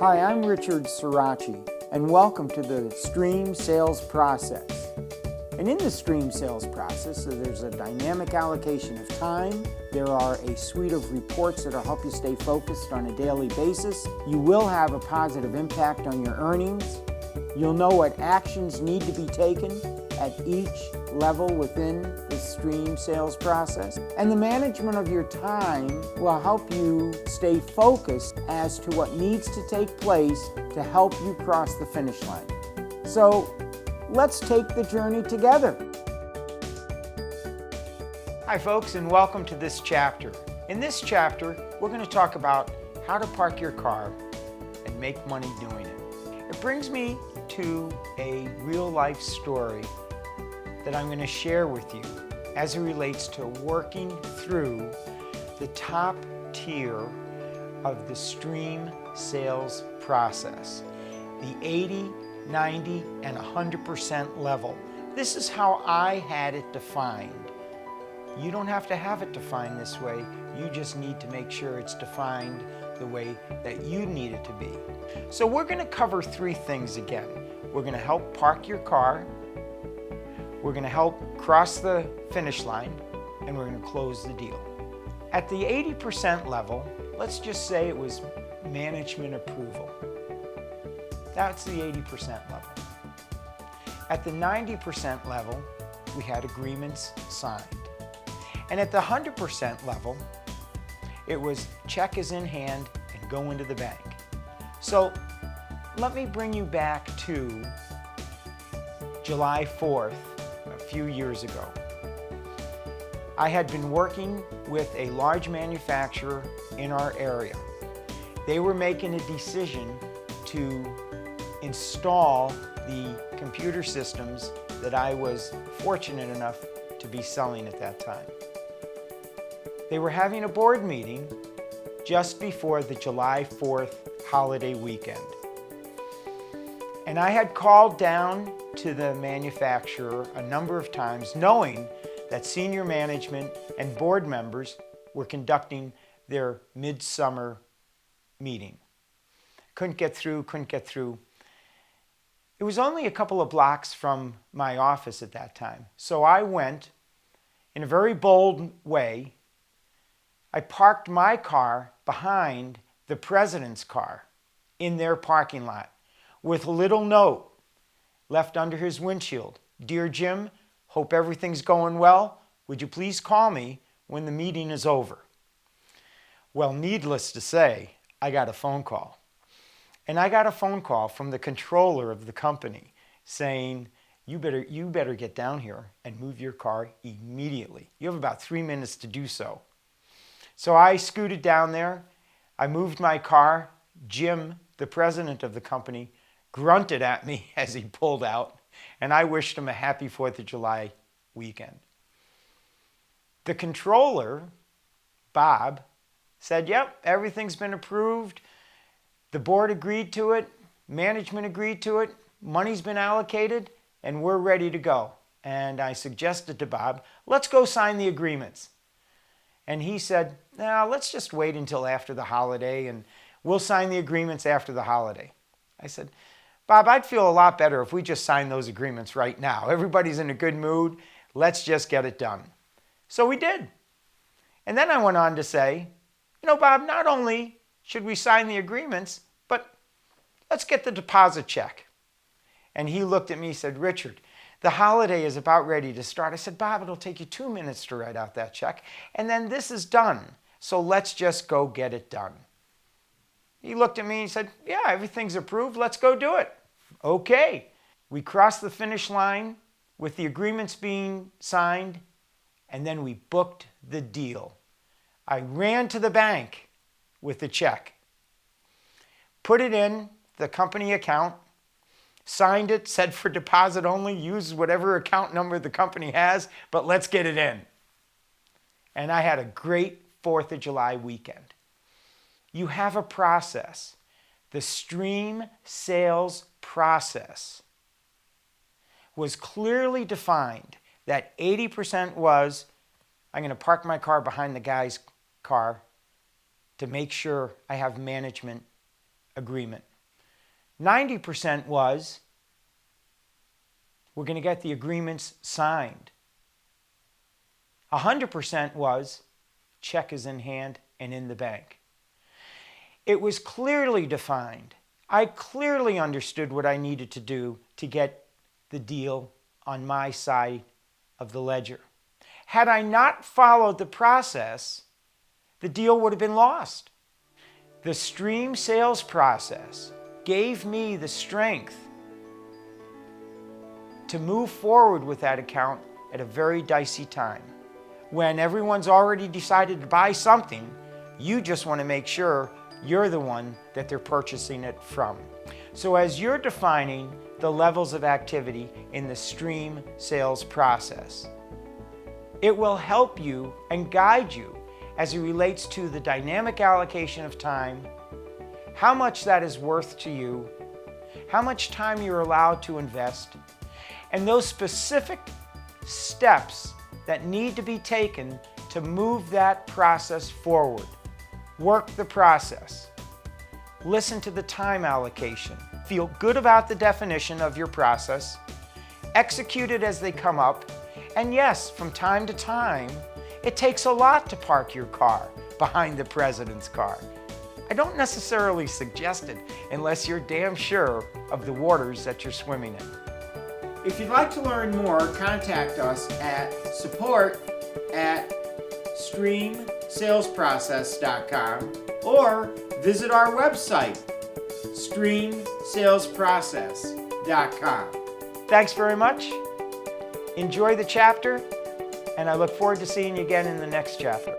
Hi, I'm Richard Sirachi, and welcome to the Stream Sales Process. And in the Stream Sales Process, there's a dynamic allocation of time. There are a suite of reports that'll help you stay focused on a daily basis. You will have a positive impact on your earnings. You'll know what actions need to be taken at each level within the Stream Sales Process. And the management of your time will help you stay focused as to what needs to take place to help you cross the finish line. So let's take the journey together. Hi folks, and welcome to this chapter. In this chapter, we're going to talk about how to park your car and make money doing it. It brings me to a real-life story that I'm going to share with you as it relates to working through the top tier of the Stream Sales Process, the 80, 90, and 100% level. This is how I had it defined. You don't have to have it defined this way. You just need to make sure it's defined the way that you need it to be. So we're going to cover three things again. We're going to help park your car, we're going to help cross the finish line, and we're going to close the deal. At the 80% level, let's just say it was management approval. That's the 80% level. At the 90% level, we had agreements signed. And at the 100% level, it was check is in hand and go into the bank. So let me bring you back to July 4th, a few years ago. I had been working with a large manufacturer in our area. They were making a decision to install the computer systems that I was fortunate enough to be selling at that time. They were having a board meeting just before the July 4th holiday weekend. And I had called down to the manufacturer a number of times, knowing that senior management and board members were conducting their midsummer meeting. Couldn't get through. It was only a couple of blocks from my office at that time. So I went in a very bold way. I parked my car behind the president's car in their parking lot with a little note left under his windshield. Dear Jim, hope everything's going well. Would you please call me when the meeting is over? Well, needless to say, I got a phone call. And I got a phone call from the controller of the company saying, you better get down here and move your car immediately. You have about 3 minutes to do so. So I scooted down there. I moved my car. Jim, the president of the company, grunted at me as he pulled out, and I wished him a happy 4th of July weekend. The controller, Bob, said, yep, everything's been approved. The board agreed to it, management agreed to it, money's been allocated, and we're ready to go. And I suggested to Bob, let's go sign the agreements. And he said, no, let's just wait until after the holiday and we'll sign the agreements after the holiday. I said, Bob, I'd feel a lot better if we just signed those agreements right now. Everybody's in a good mood. Let's just get it done. So we did. And then I went on to say, Bob, not only should we sign the agreements, but let's get the deposit check. And he looked at me and said, Richard, the holiday is about ready to start. I said, Bob, it'll take you 2 minutes to write out that check, and then this is done. So let's just go get it done. He looked at me and said, yeah, everything's approved. Let's go do it. Okay. We crossed the finish line with the agreements being signed, and then we booked the deal. I ran to the bank with the check, put it in the company account, signed it, said for deposit only, use whatever account number the company has, but let's get it in. And I had a great 4th of July weekend. You have a process. The Stream Sales Process was clearly defined that 80% was, I'm going to park my car behind the guy's car to make sure I have management agreement. 90% was, we're going to get the agreements signed. 100% was, check is in hand and in the bank. It was clearly defined. I clearly understood what I needed to do to get the deal on my side of the ledger. Had I not followed the process, the deal would have been lost. The stream sales process gave me the strength to move forward with that account at a very dicey time. When everyone's already decided to buy something, you just want to make sure you're the one that they're purchasing it from. So as you're defining the levels of activity in the stream sales process, it will help you and guide you as it relates to the dynamic allocation of time, how much that is worth to you, how much time you're allowed to invest, and those specific steps that need to be taken to move that process forward. Work the process. Listen to the time allocation. Feel good about the definition of your process. Execute it as they come up. And yes, from time to time, it takes a lot to park your car behind the president's car. I don't necessarily suggest it unless you're damn sure of the waters that you're swimming in. If you'd like to learn more, contact us at support@streamsalesprocess.com or visit our website, streamsalesprocess.com. Thanks very much. Enjoy the chapter, and I look forward to seeing you again in the next chapter.